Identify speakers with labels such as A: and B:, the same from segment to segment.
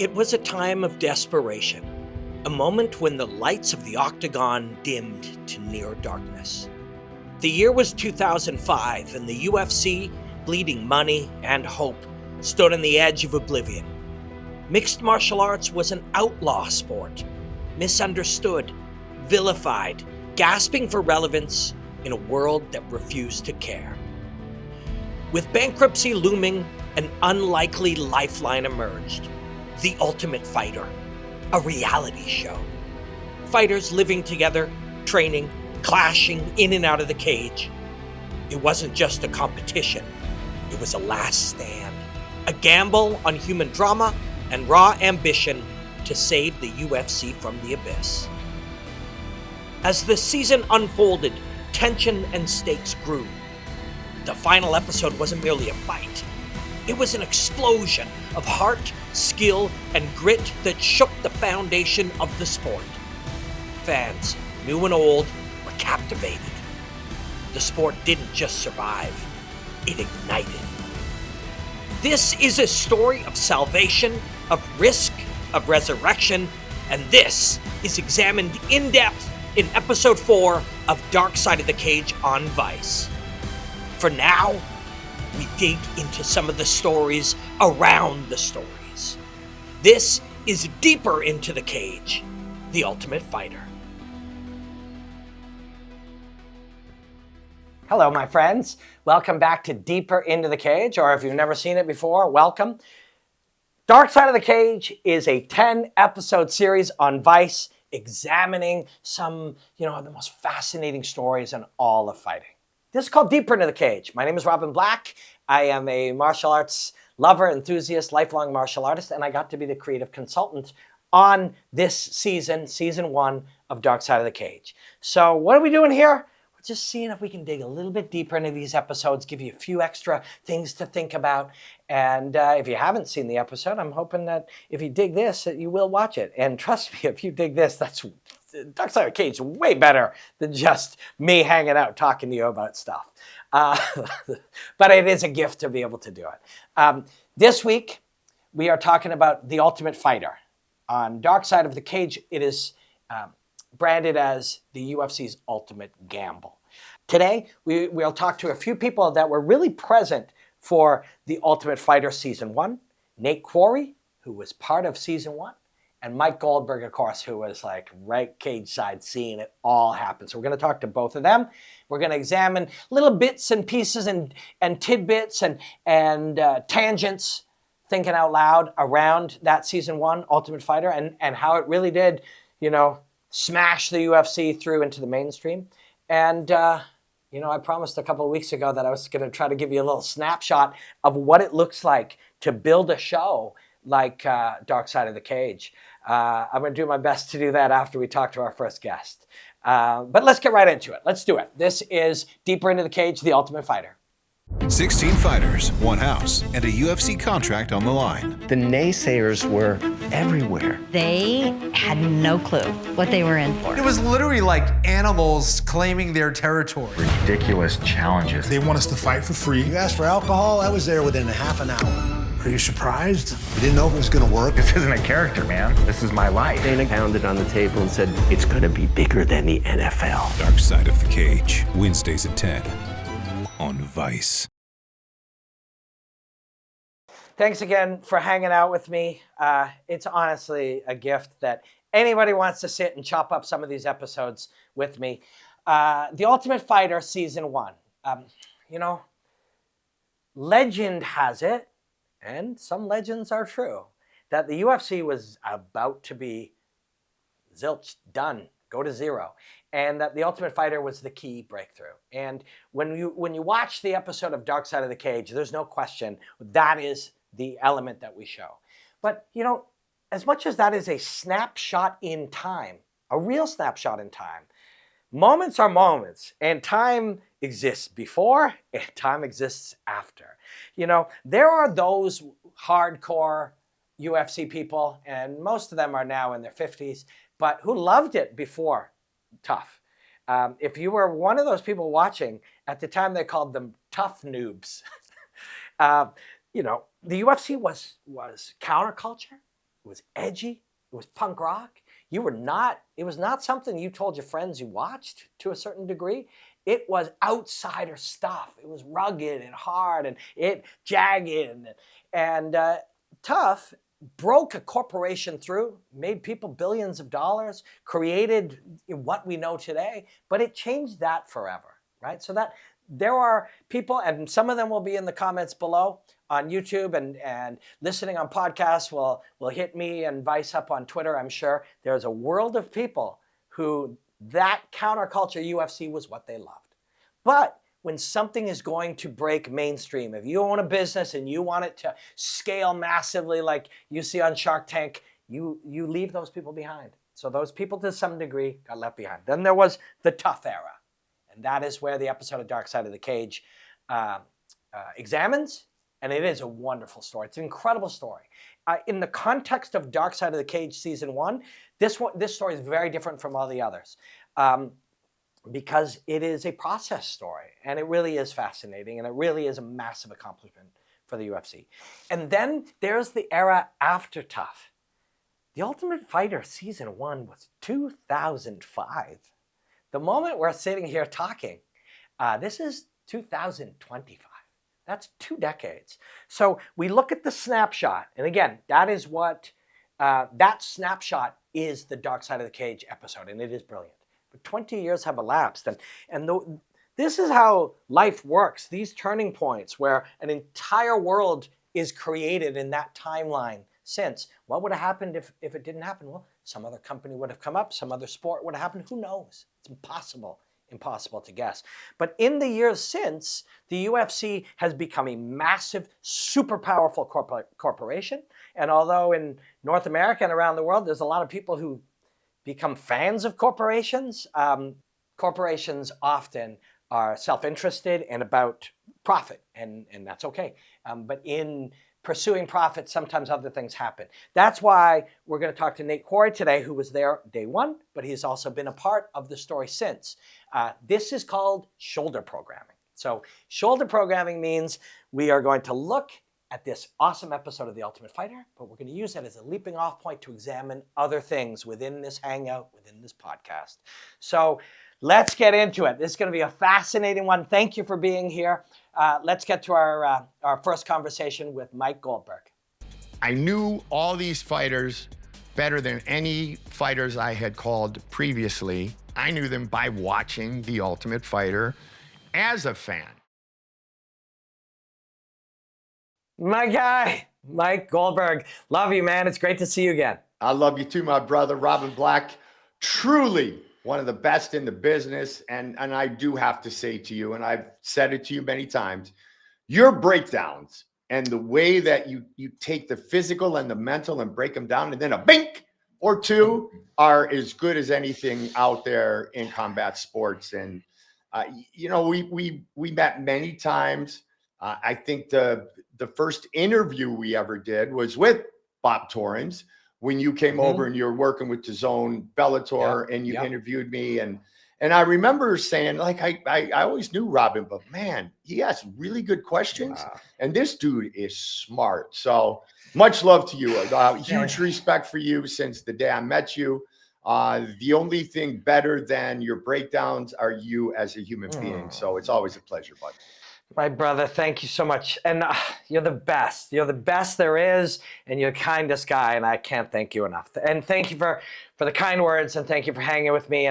A: It was a time of desperation, a moment when the lights of the octagon dimmed to near darkness. The year was 2005, and the UFC, bleeding money and hope, stood on the edge of oblivion. Mixed martial arts was an outlaw sport, misunderstood, vilified, gasping for relevance in a world that refused to care. With bankruptcy looming, an unlikely lifeline emerged: The Ultimate Fighter, a reality show. Fighters living together, training, clashing in and out of the cage. It wasn't just a competition, it was a last stand, a gamble on human drama and raw ambition to save the UFC from the abyss. As the season unfolded, tension and stakes grew. The final episode wasn't merely a fight. It was an explosion of heart, skill, and grit that shook the foundation of the sport. Fans, new and old, were captivated. The sport didn't just survive, it ignited. This is a story of salvation, of risk, of resurrection, and this is examined in depth in episode 4 of Dark Side of the Cage on Vice. For now, we dig into some of the stories around the stories. This is Deeper Into the Cage, The Ultimate Fighter. Hello, my friends. Welcome back to Deeper Into the Cage, or if you've never seen it before, welcome. Dark Side of the Cage is a 10-episode series on Vice examining some, of the most fascinating stories in all of fighting. This is called Deeper Into the Cage. My name is Robin Black. I am a martial arts lover, enthusiast, lifelong martial artist, and I got to be the creative consultant on this season 1 of Dark Side of the Cage. So what are we doing here? We're just seeing if we can dig a little bit deeper into these episodes, give you a few extra things to think about. And if you haven't seen the episode, I'm hoping that if you dig this, that you will watch it. And trust me, if you dig this, Dark Side of the Cage is way better than just me hanging out talking to you about stuff. But it is a gift to be able to do it. This week, we are talking about The Ultimate Fighter. On Dark Side of the Cage, it is branded as the UFC's ultimate gamble. Today, we'll talk to a few people that were really present for The Ultimate Fighter Season 1. Nate Quarry, who was part of Season 1. And Mike Goldberg, of course, who was right cage side seeing it all happen. So we're going to talk to both of them. We're going to examine little bits and pieces and tidbits and tangents, thinking out loud around that Season 1 Ultimate Fighter and how it really did, smash the UFC through into the mainstream. And, I promised a couple of weeks ago that I was going to try to give you a little snapshot of what it looks like to build a show like Dark Side of the Cage. I'm going to do my best to do that after we talk to our first guest. But let's get right into it. Let's do it. This is Deeper Into the Cage, The Ultimate Fighter.
B: 16 fighters, one house, and a UFC contract on the line.
C: The naysayers were everywhere.
D: They had no clue what they were in for.
E: It was literally like animals claiming their territory.
C: Ridiculous challenges.
F: They want us to fight for free.
G: You asked for alcohol, I was there within a half an hour.
F: Are you surprised?
G: We didn't know if it was gonna work.
C: This isn't a character, man. This is my life.
H: Dana pounded on the table and said, it's gonna be bigger than the NFL.
B: Dark Side of the Cage, Wednesdays at 10 on Vice.
A: Thanks again for hanging out with me. It's honestly a gift that anybody wants to sit and chop up some of these episodes with me. The Ultimate Fighter Season 1. Legend has it, and some legends are true, that the UFC was about to be zilch, done, go to zero, and that The Ultimate Fighter was the key breakthrough. And when you watch the episode of Dark Side of the Cage, there's no question that is the element that we show. But, as much as that is a snapshot in time, a real snapshot in time, moments are moments, and time exists before and time exists after. There are those hardcore UFC people, and most of them are now in their 50s, but who loved it before tough. If you were one of those people watching, at the time they called them tough noobs. The UFC was counterculture. It was edgy. It was punk rock. It was not something you told your friends you watched to a certain degree. It was outsider stuff. It was rugged and hard and jagged and tough. Broke a corporation through, made people billions of dollars, created what we know today, but it changed that forever, right? So that there are people, and some of them will be in the comments below on YouTube and listening on podcasts will hit me and Vice up on Twitter, I'm sure. There's a world of people who that counterculture UFC was what they loved. But when something is going to break mainstream, if you own a business and you want it to scale massively like you see on Shark Tank, you leave those people behind. So those people to some degree got left behind. Then there was the tough era. And that is where the episode of Dark Side of the Cage examines. And it is a wonderful story. It's an incredible story. In the context of Dark Side of the Cage Season 1, this story is very different from all the others. Because it is a process story, and it really is fascinating, and it really is a massive accomplishment for the UFC. And then there's the era after Tough. The Ultimate Fighter Season 1 was 2005. The moment we're sitting here talking, this is 2025. That's 2 decades. So we look at the snapshot, and again, that is what, that snapshot is the Dark Side of the Cage episode, and it is brilliant. But 20 years have elapsed, and this is how life works, these turning points where an entire world is created in that timeline since. What would have happened if it didn't happen? Well, some other company would have come up, some other sport would have happened. Who knows? It's impossible to guess. But in the years since, the UFC has become a massive, super powerful corporation. And although in North America and around the world, there's a lot of people who become fans of corporations. Corporations often are self-interested and about profit, and that's okay. But in pursuing profit, sometimes other things happen. That's why we're going to talk to Nate Quarry today, who was there day 1, but he's also been a part of the story since. This is called shoulder programming. So shoulder programming means we are going to look at this awesome episode of The Ultimate Fighter, but we're going to use that as a leaping off point to examine other things within this hangout, within this podcast. So let's get into it. This is going to be a fascinating one. Thank you for being here. Let's get to our first conversation with Mike Goldberg.
I: I knew all these fighters better than any fighters I had called previously. I knew them by watching The Ultimate Fighter as a fan.
A: My guy, Mike Goldberg. Love you, man. It's great to see you again.
J: I love you too, my brother. Robin Black, truly one of the best in the business. And I do have to say to you, and I've said it to you many times, your breakdowns and the way that you take the physical and the mental and break them down, and then a bink or two are as good as anything out there in combat sports. And, we met many times. I think the first interview we ever did was with Bob Torrens when you came over and you were working with DAZN Bellator and you interviewed me. And I remember saying, like, I always knew Robin, but man, he asks really good questions. Wow. And this dude is smart. So much love to you. Huge respect for you since the day I met you. The only thing better than your breakdowns are you as a human being. So it's always a pleasure, bud.
A: My brother, thank you so much. And you're the best. You're the best there is, and you're the kindest guy, and I can't thank you enough. And thank you for the kind words, and thank you for hanging with me.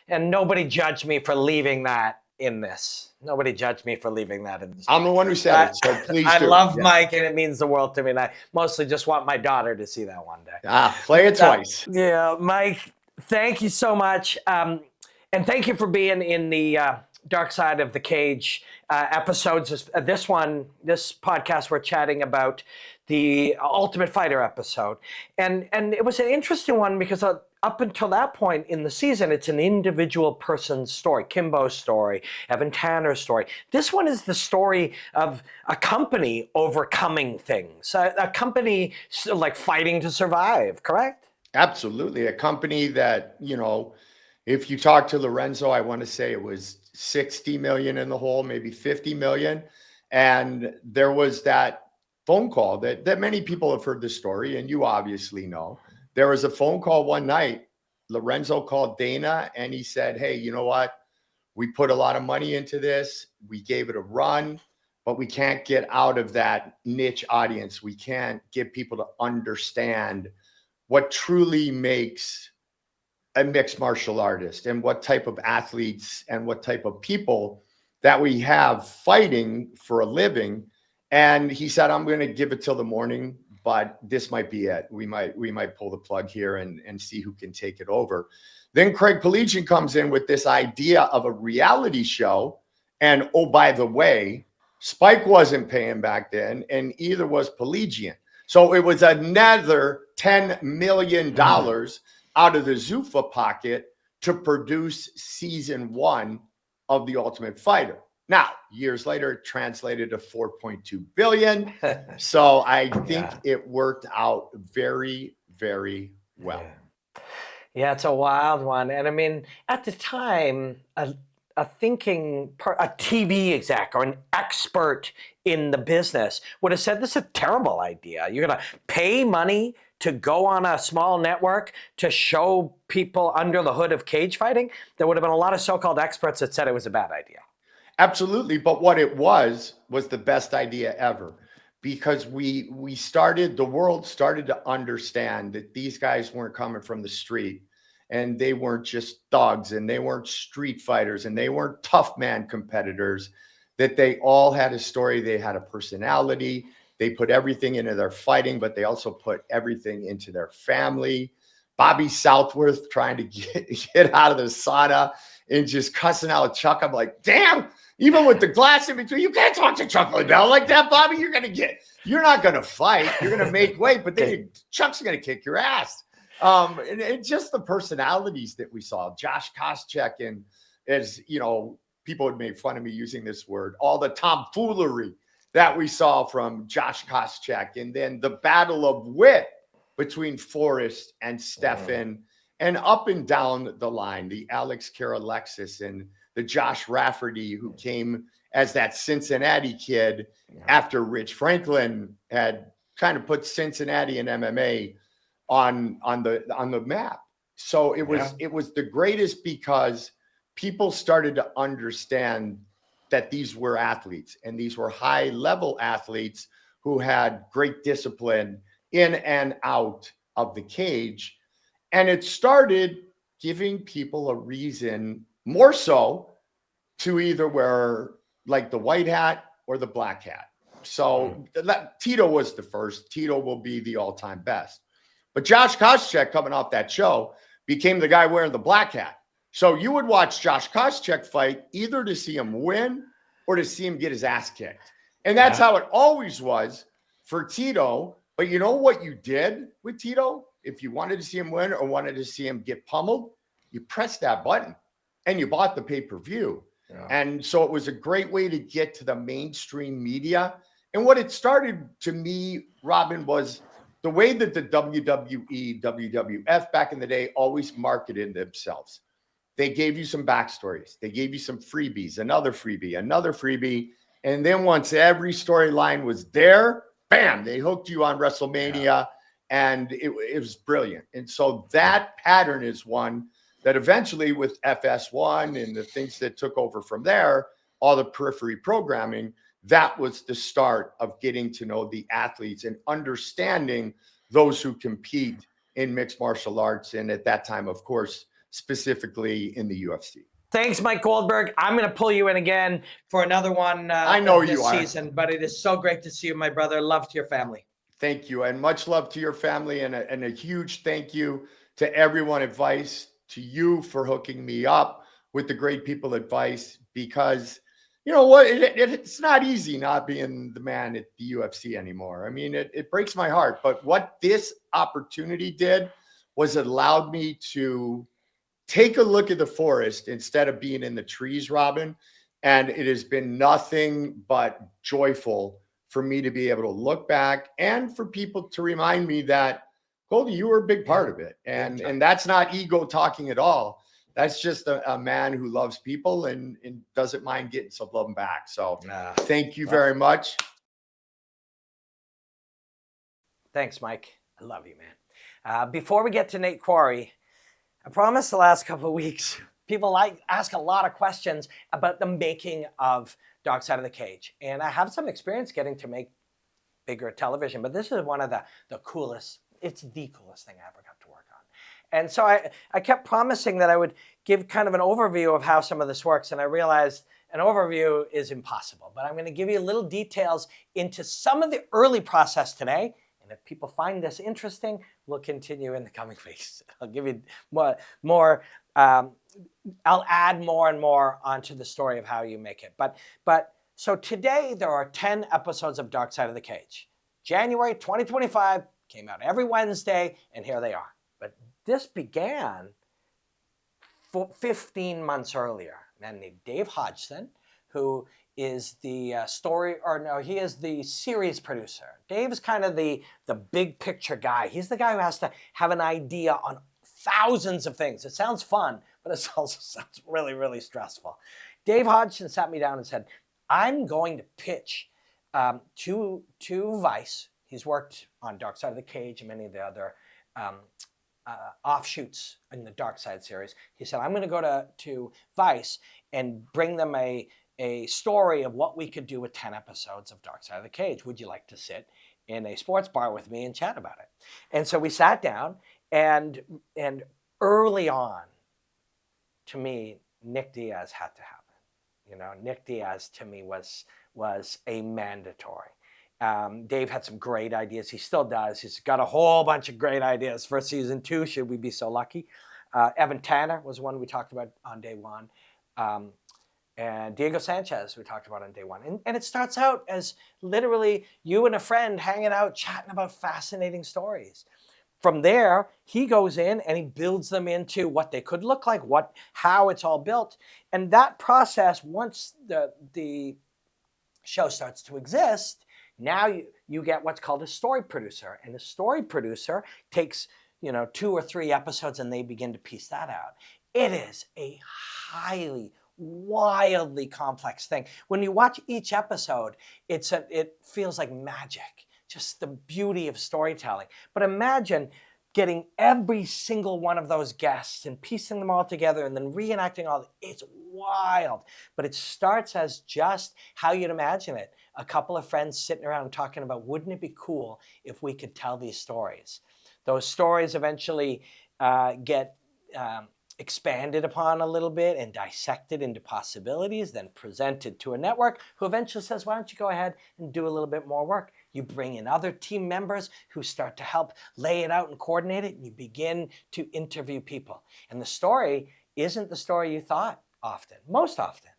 A: And nobody judged me for leaving that in this. Nobody judged me for leaving that in this.
J: I'm the one who said it, so please do.
A: I love Mike, and it means the world to me, and I mostly just want my daughter to see that one day.
J: Play it twice.
A: Yeah, Mike, thank you so much. And thank you for being in the Dark Side of the Cage episodes. This podcast, we're chatting about the Ultimate Fighter episode. And it was an interesting one because up until that point in the season, it's an individual person's story. Kimbo's story, Evan Tanner's story. This one is the story of a company overcoming things, a company like fighting to survive, correct?
J: Absolutely. A company that, if you talk to Lorenzo, I want to say it was 60 million in the hole, maybe 50 million. And there was that phone call that many people have heard the story, and you obviously know. There was a phone call one night. Lorenzo called Dana and he said, hey, you know what? We put a lot of money into this. We gave it a run, but we can't get out of that niche audience. We can't get people to understand what truly makes a mixed martial artist and what type of athletes and what type of people that we have fighting for a living. And he said, I'm going to give it till the morning, but this might be it. We might pull the plug here and see who can take it over. Then Craig Pelegian comes in with this idea of a reality show. And oh, by the way, Spike wasn't paying back then, and either was Pelegian. So it was another $10 million out of the Zuffa pocket to produce season 1 of The Ultimate Fighter. Now, years later, it translated to $4.2 billion. So I think it worked out very, very well.
A: Yeah, it's a wild one. And I mean, at the time, a TV exec or an expert in the business would have said, this is a terrible idea. You're going to pay money to go on a small network to show people under the hood of cage fighting. There would have been a lot of so-called experts that said it was a bad idea.
J: Absolutely. But what it was the best idea ever, because the world started to understand that these guys weren't coming from the street, and they weren't just thugs, and they weren't street fighters, and they weren't tough man competitors, that they all had a story. They had a personality. They put everything into their fighting, but they also put everything into their family. Bobby Southworth trying to get out of the sauna and just cussing out Chuck. I'm like, damn, even with the glass in between, you can't talk to Chuck Liddell like that, Bobby. You're not going to fight. You're going to make weight, but then Chuck's going to kick your ass. And just the personalities that we saw. Josh Koscheck, and as you know, people would make fun of me using this word, all the tomfoolery that we saw from Josh Koscheck, and then the battle of wit between Forrest and Stefan, and up and down the line, the Alex Karalexis and the Josh Rafferty, who came as that Cincinnati kid after Rich Franklin had kind of put Cincinnati and MMA on the map. So it was the greatest, because people started to understand that these were athletes, and these were high level athletes who had great discipline in and out of the cage. And it started giving people a reason, more so, to either wear like the white hat or the black hat. So Tito was the first. Tito will be the all-time best. But Josh Koscheck, coming off that show, became the guy wearing the black hat. So you would watch Josh Koscheck fight either to see him win or to see him get his ass kicked. And that's how it always was for Tito. But you know what you did with Tito? If you wanted to see him win or wanted to see him get pummeled, you pressed that button and you bought the pay-per-view. Yeah. And so it was a great way to get to the mainstream media. And what it started to me, Robin, was the way that the WWE, WWF back in the day always marketed themselves. They gave you some backstories. They gave you some freebies, another freebie. And then once every storyline was there, bam, they hooked you on WrestleMania, and it was brilliant. And so that pattern is one that eventually, with FS1 and the things that took over from there, all the periphery programming, that was the start of getting to know the athletes and understanding those who compete in mixed martial arts. And at that time, of course, specifically in the UFC.
A: Thanks, Mike Goldberg. I'm going to pull you in again for another one
J: I know
A: this
J: you are.
A: season, but it is so great to see you, my brother. Love to your family.
J: Thank you, and much love to your family, and a huge thank you to everyone at Vice, to you for hooking me up with the great people at Vice, because you know what, it's not easy not being the man at the UFC anymore. I mean, it breaks my heart, but what this opportunity did was it allowed me to take a look at the forest instead of being in the trees, Robin. And it has been nothing but joyful for me to be able to look back and for people to remind me that, Goldie, you were a big part of it. And that's not ego talking at all. That's just a man who loves people and doesn't mind getting some love back. So thank you very much.
A: Thanks, Mike. I love you, man. Before we get to Nate Quarry, I promised the last couple of weeks, people ask a lot of questions about the making of Dark Side of the Cage. And I have some experience getting to make bigger television, but this is one of the coolest, it's the coolest thing I ever got to work on. And so I kept promising that I would give kind of an overview of how some of this works, and I realized an overview is impossible, but I'm going to give you little details into some of the early process today. And if people find this interesting, we'll continue in the coming weeks. I'll give you more I'll add more and more onto the story of how you make it. But so today there are 10 episodes of Dark Side of the Cage. January 2025 came out every Wednesday, and here they are. But this began 15 months earlier. A man named Dave Hodgson, who is the he is the series producer. Dave is kind of the big picture guy. He's the guy who has to have an idea on thousands of things. It sounds fun, but it also sounds really, really stressful. Dave Hodgson sat me down and said, I'm going to pitch to Vice. He's worked on Dark Side of the Cage and many of the other offshoots in the Dark Side series. He said, I'm going to go to Vice and bring them a story of what we could do with 10 episodes of Dark Side of the Cage. Would you like to sit in a sports bar with me and chat about it? And so we sat down, and early on, to me, Nick Diaz had to happen. You know, Nick Diaz to me was a mandatory. Dave had some great ideas. He still does. He's got a whole bunch of great ideas for season 2, should we be so lucky. Evan Tanner was one we talked about on day 1. And Diego Sanchez we talked about on day 1. And it starts out as literally you and a friend hanging out, chatting about fascinating stories. From there, he goes in and he builds them into what they could look like, how it's all built. And that process, once the show starts to exist, now you get what's called a story producer. And the story producer takes 2 or 3 episodes and they begin to piece that out. It is a highly, wildly complex thing. When you watch each episode, it feels like magic. Just the beauty of storytelling. But imagine getting every single one of those guests and piecing them all together and then reenacting all. It's wild. But it starts as just how you'd imagine it. A couple of friends sitting around talking about, wouldn't it be cool if we could tell these stories? Those stories eventually get expanded upon a little bit and dissected into possibilities, then presented to a network who eventually says, why don't you go ahead and do a little bit more work? You bring in other team members who start to help lay it out and coordinate it, and you begin to interview people. And the story isn't the story you thought often. Most often,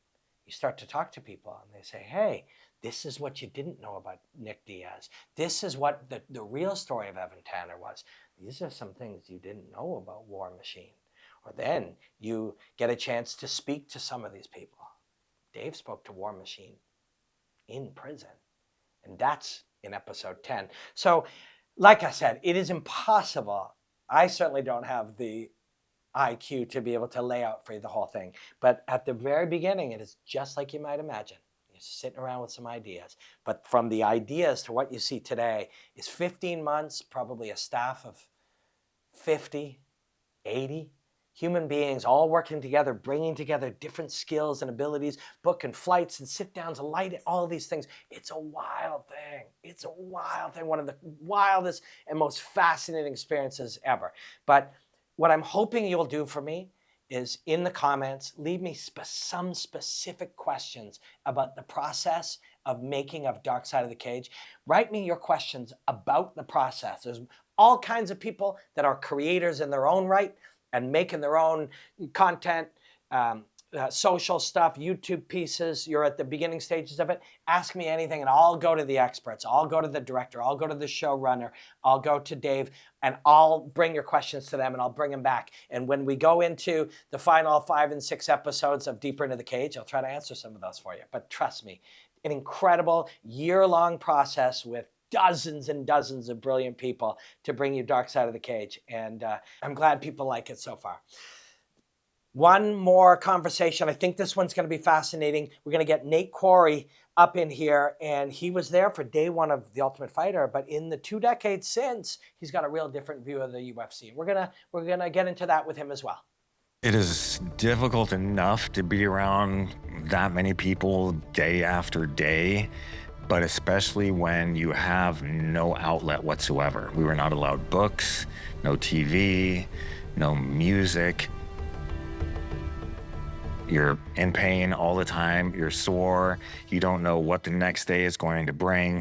A: you start to talk to people and they say, hey, this is what you didn't know about Nick Diaz. This is what the real story of Evan Tanner was. These are some things you didn't know about War Machine. Or then you get a chance to speak to some of these people. Dave spoke to War Machine in prison. And that's in episode 10. So, like I said, it is impossible. I certainly don't have the IQ to be able to lay out for you the whole thing. But at the very beginning, it is just like you might imagine. You're sitting around with some ideas. But from the ideas to what you see today is 15 months, probably a staff of 50, 80 human beings all working together, bringing together different skills and abilities, booking flights and sit-downs, light, all of these things. It's a wild thing. It's a wild thing. One of the wildest and most fascinating experiences ever. But what I'm hoping you'll do for me is in the comments, leave me some specific questions about the process of making of Dark Side of the Cage. Write me your questions about the process. There's all kinds of people that are creators in their own right and making their own content, social stuff, YouTube pieces. You're at the beginning stages of it. Ask me anything and I'll go to the experts. I'll go to the director. I'll go to the showrunner. I'll go to Dave and I'll bring your questions to them and I'll bring them back. And when we go into the final 5 and 6 episodes of Deeper Into the Cage, I'll try to answer some of those for you. But trust me, an incredible year-long process with dozens and dozens of brilliant people to bring you Dark Side of the Cage. And I'm glad people like it so far. One more conversation. I think this one's going to be fascinating. We're going to get Nate Quarry up in here, and he was there for day one of The Ultimate Fighter. But in the 2 decades since, he's got a real different view of the UFC. We're gonna get into that with him as well.
C: It is difficult enough to be around that many people day after day, but especially when you have no outlet whatsoever. We were not allowed books, no TV, no music. You're in pain all the time, you're sore, you don't know what the next day is going to bring.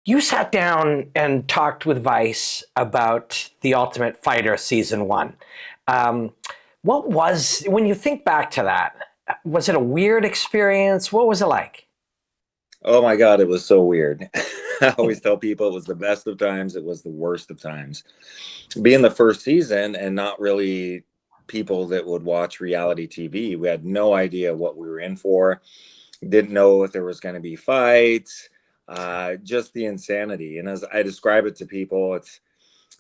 A: You sat down and talked with Vice about The Ultimate Fighter Season 1. When you think back to that, was it a weird experience? What was it like?
K: Oh my God, it was so weird. I always tell people it was the best of times, it was the worst of times. Being the first season and not really people that would watch reality TV, we had no idea what we were in for, didn't know if there was going to be fights. Just the insanity. And as I describe it to people, it's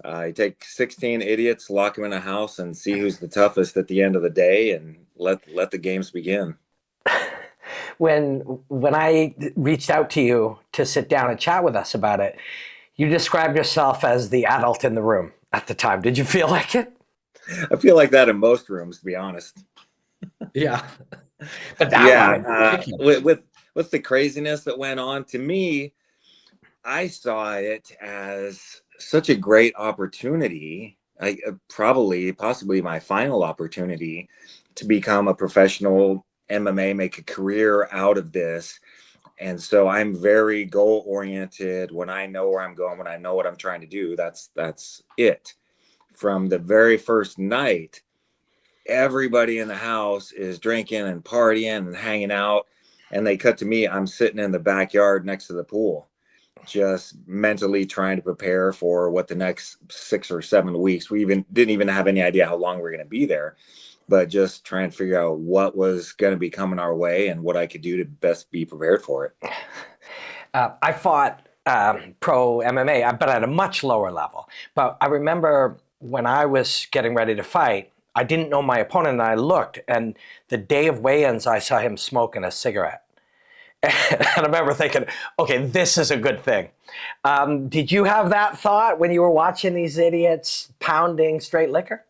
K: you take 16 idiots, lock them in a house, and see who's the toughest at the end of the day, and let the games begin.
A: When I reached out to you to sit down and chat with us about it, you described yourself as the adult in the room at the time. Did you feel like it?
K: I feel like that in most rooms, to be honest.
A: Yeah. But that
K: with the craziness that went on, to me, I saw it as such a great opportunity, possibly my final opportunity to become a professional MMA, make a career out of this. And so I'm very goal oriented. When I know where I'm going, when I know what I'm trying to do, that's it. From the very first night, everybody in the house is drinking and partying and hanging out. And they cut to me, I'm sitting in the backyard next to the pool, just mentally trying to prepare for what the next 6 or 7 weeks. We didn't even have any idea how long we were going to be there, but just trying to figure out what was going to be coming our way and what I could do to best be prepared for it.
A: I fought pro MMA, but at a much lower level. But I remember when I was getting ready to fight, I didn't know my opponent, and I looked, and the day of weigh-ins, I saw him smoking a cigarette. And I remember thinking, okay, this is a good thing. Did you have that thought when you were watching these idiots pounding straight liquor?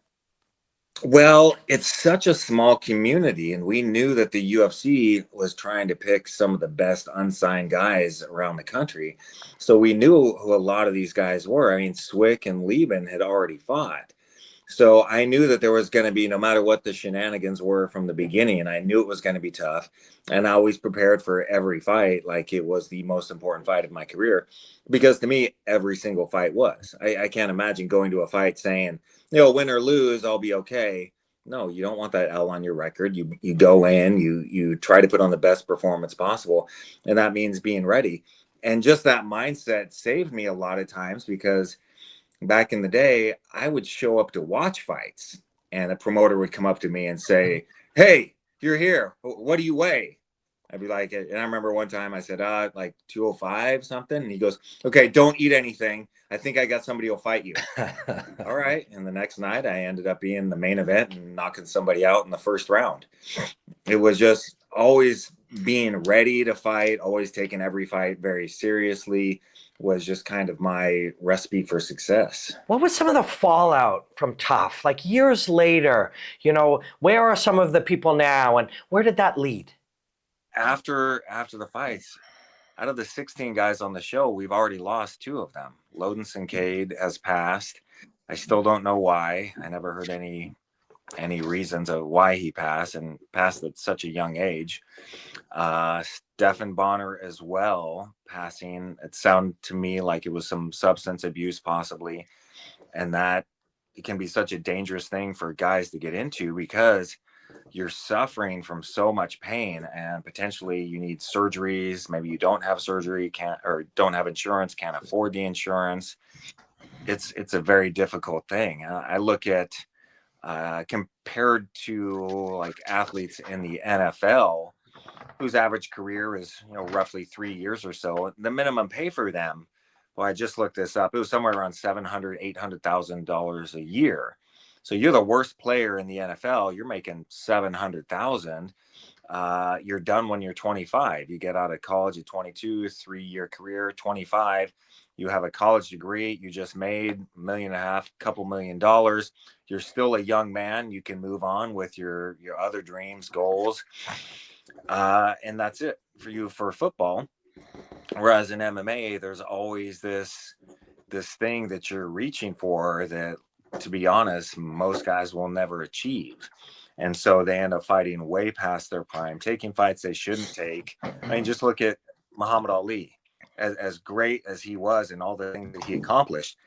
K: Well, it's such a small community, and we knew that the UFC was trying to pick some of the best unsigned guys around the country. So we knew who a lot of these guys were. I mean, Swick and Lieben had already fought. So I knew that there was going to be, no matter what the shenanigans were from the beginning, and I knew it was going to be tough. And I always prepared for every fight like it was the most important fight of my career, because to me, every single fight was. I can't imagine going to a fight saying, win or lose, I'll be okay. No, you don't want that L on your record. You go in, you try to put on the best performance possible, and that means being ready. And just that mindset saved me a lot of times, because back in the day, I would show up to watch fights, and a promoter would come up to me and say, "Hey, you're here. What do you weigh?" I'd be like, and I remember one time I said, like 205 something. And he goes, "Okay, don't eat anything. I think I got somebody who'll fight you." All right. And the next night I ended up being the main event and knocking somebody out in the first round. It was just always being ready to fight, always taking every fight very seriously, was just kind of my recipe for success.
A: What was some of the fallout from Tough? Like years later, where are some of the people now, and where did that lead?
K: After the fights, out of the 16 guys on the show, we've already lost 2 of them. Loden Sincade has passed. I still don't know why. I never heard any reasons of why he passed, and passed at such a young age. Stephan Bonner as well, passing. It sounded to me like it was some substance abuse possibly, and that it can be such a dangerous thing for guys to get into, because you're suffering from so much pain, and potentially you need surgeries. Maybe you don't have surgery, don't have insurance, can't afford the insurance. It's a very difficult thing. I look at compared to like athletes in the NFL, whose average career is roughly 3 years or so. The minimum pay for them, well, I just looked this up, it was somewhere around $700,000-$800,000 a year. So you're the worst player in the NFL, you're making $700,000. you're done when you're 25. You get out of college at 22, 3-year career, 25. You have a college degree. You just made $1.5 million, couple $1 million. You're still a young man. You can move on with your other dreams, goals, and that's it for you for football. Whereas in MMA, there's always this thing that you're reaching for that, to be honest, most guys will never achieve. And so they end up fighting way past their prime, taking fights they shouldn't take. I mean, just look at Muhammad Ali. As great as he was and all the things that he accomplished,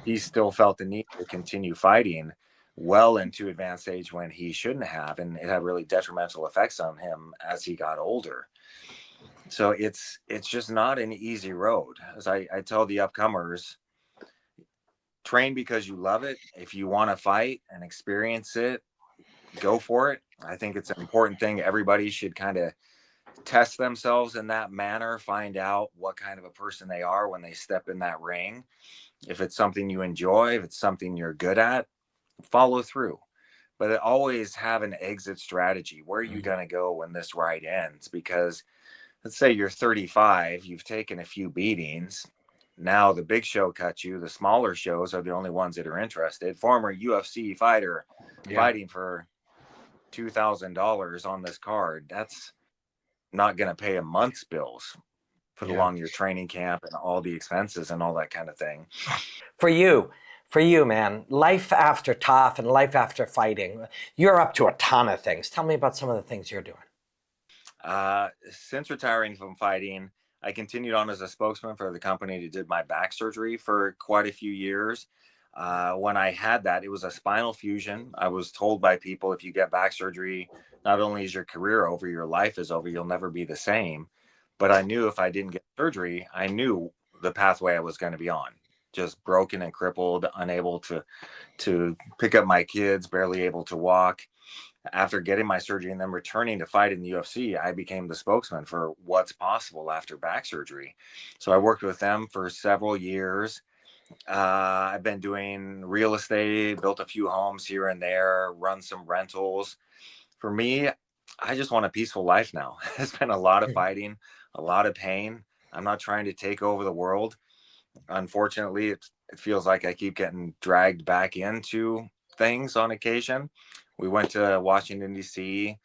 K: he still felt the need to continue fighting well into advanced age when he shouldn't have. And it had really detrimental effects on him as he got older. So it's just not an easy road. As I tell the upcomers, train because you love it. If you want to fight and experience it, go for it. I think it's an important thing. Everybody should kind of test themselves in that manner, find out what kind of a person they are when they step in that ring. If it's something you enjoy, if it's something you're good at, follow through. But always have an exit strategy. Where are you going to go when this ride ends? Because let's say you're 35, you've taken a few beatings. Now the big show cut you. The smaller shows are the only ones that are interested. Former UFC fighter fighting for $2,000 on this card. That's not going to pay a month's bills, put along your training camp and all the expenses and all that kind of thing.
A: For you, man, life after tough and life after fighting, you're up to a ton of things. Tell me about some of the things you're doing.
K: Since retiring from fighting, I continued on as a spokesman for the company that did my back surgery for quite a few years. When I had that, it was a spinal fusion. I was told by people, if you get back surgery, not only is your career over, your life is over, you'll never be the same. But I knew if I didn't get surgery, I knew the pathway I was going to be on. Just broken and crippled, unable to pick up my kids, barely able to walk. After getting my surgery and then returning to fight in the UFC, I became the spokesman for what's possible after back surgery. So I worked with them for several years. I've been doing real estate, built a few homes here and there, run some rentals. For me, I just want a peaceful life now. It's been a lot of fighting, a lot of pain. I'm not trying to take over the world. Unfortunately, it feels like I keep getting dragged back into things on occasion. We went to Washington, D.C.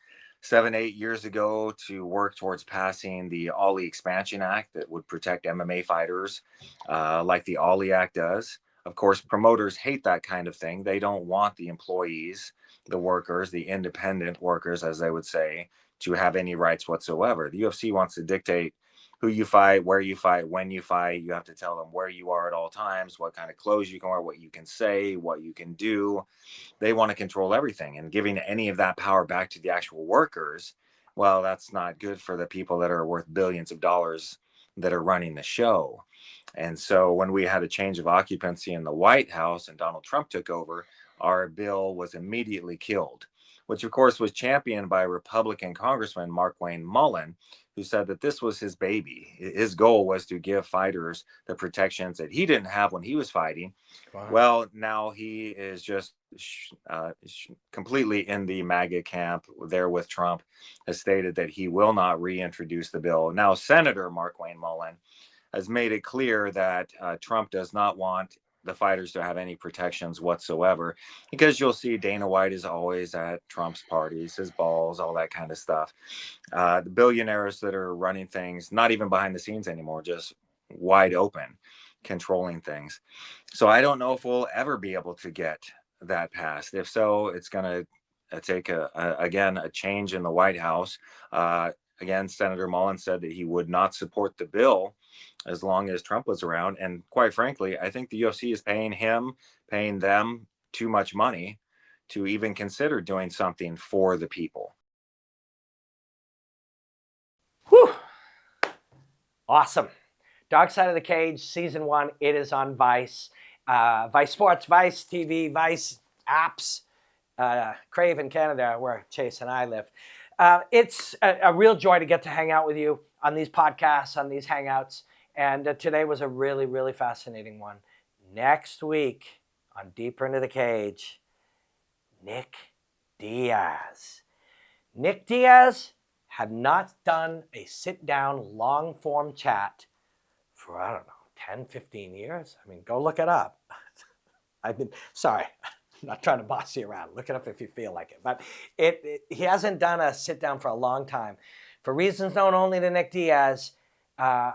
K: 7-8 years ago to work towards passing the Ollie Expansion Act that would protect MMA fighters like the Ollie Act does. Of course, promoters hate that kind of thing. They don't want the employees, the workers, the independent workers, as they would say, to have any rights whatsoever. The UFC wants to dictate who you fight, where you fight, when you fight. You have to tell them where you are at all times, what kind of clothes you can wear, what you can say, what you can do. They want to control everything, and giving any of that power back to the actual workers, well, that's not good for the people that are worth billions of dollars that are running the show. And so when we had a change of occupancy in the White House and Donald Trump took over, our bill was immediately killed, which of course was championed by Republican Congressman Mark Wayne Mullen, who said that this was his baby. His goal was to give fighters the protections that he didn't have when he was fighting. Wow. Well, now he is just completely in the MAGA camp there with Trump, has stated that he will not reintroduce the bill. Now, Senator Mark Wayne Mullen has made it clear that Trump does not want the fighters to have any protections whatsoever, because you'll see Dana White is always at Trump's parties, his balls, all that kind of stuff. The billionaires that are running things, not even behind the scenes anymore, just wide open, controlling things. So I don't know if we'll ever be able to get that passed. If so, it's going to take again a change in the White House. Again, Senator Mullen said that he would not support the bill as long as Trump was around. And quite frankly, I think the UFC is paying them too much money to even consider doing something for the people.
A: Whew. Awesome. Dark Side of the Cage, Season 1, it is on Vice. Vice Sports, Vice TV, Vice apps, Crave in Canada, where Chase and I live. It's a real joy to get to hang out with you on these podcasts, on these hangouts. And today was a really, really fascinating one. Next week on Deeper Into the Cage, Nick Diaz. Nick Diaz had not done a sit-down, long-form chat for, I don't know, 10, 15 years. I mean, go look it up. Sorry, I'm not trying to boss you around. Look it up if you feel like it. But he hasn't done a sit-down for a long time. For reasons known only to Nick Diaz,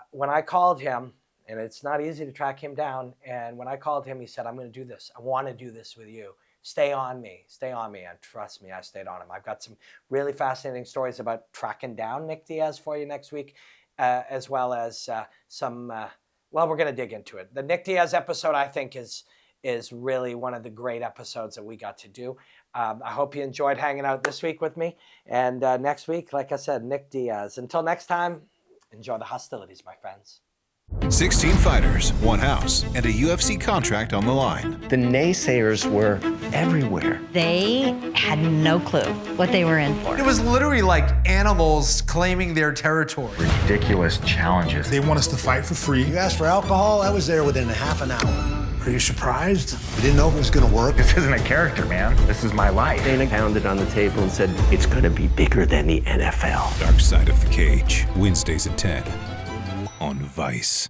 A: when I called him, and it's not easy to track him down, and when I called him, he said, I'm going to do this. I want to do this with you. Stay on me. Stay on me. And trust me, I stayed on him. I've got some really fascinating stories about tracking down Nick Diaz for you next week, as well as some, well, we're going to dig into it. The Nick Diaz episode, I think, is really one of the great episodes that we got to do. I hope you enjoyed hanging out this week with me. And next week, like I said, Nick Diaz. Until next time, enjoy the hostilities, my friends.
B: 16 fighters, one house, and a UFC contract on the line.
H: The naysayers were everywhere.
D: They had no clue what they were in for.
E: It was literally like animals claiming their territory.
C: Ridiculous challenges.
F: They want us to fight for free.
G: You asked for alcohol, I was there within a half an hour.
F: Are you surprised?
G: We didn't know if it was gonna work.
C: This isn't a character, man. This is my life.
H: Dana pounded on the table and said, it's gonna be bigger than the NFL.
B: Dark Side of the Cage, Wednesdays at 10 on Vice.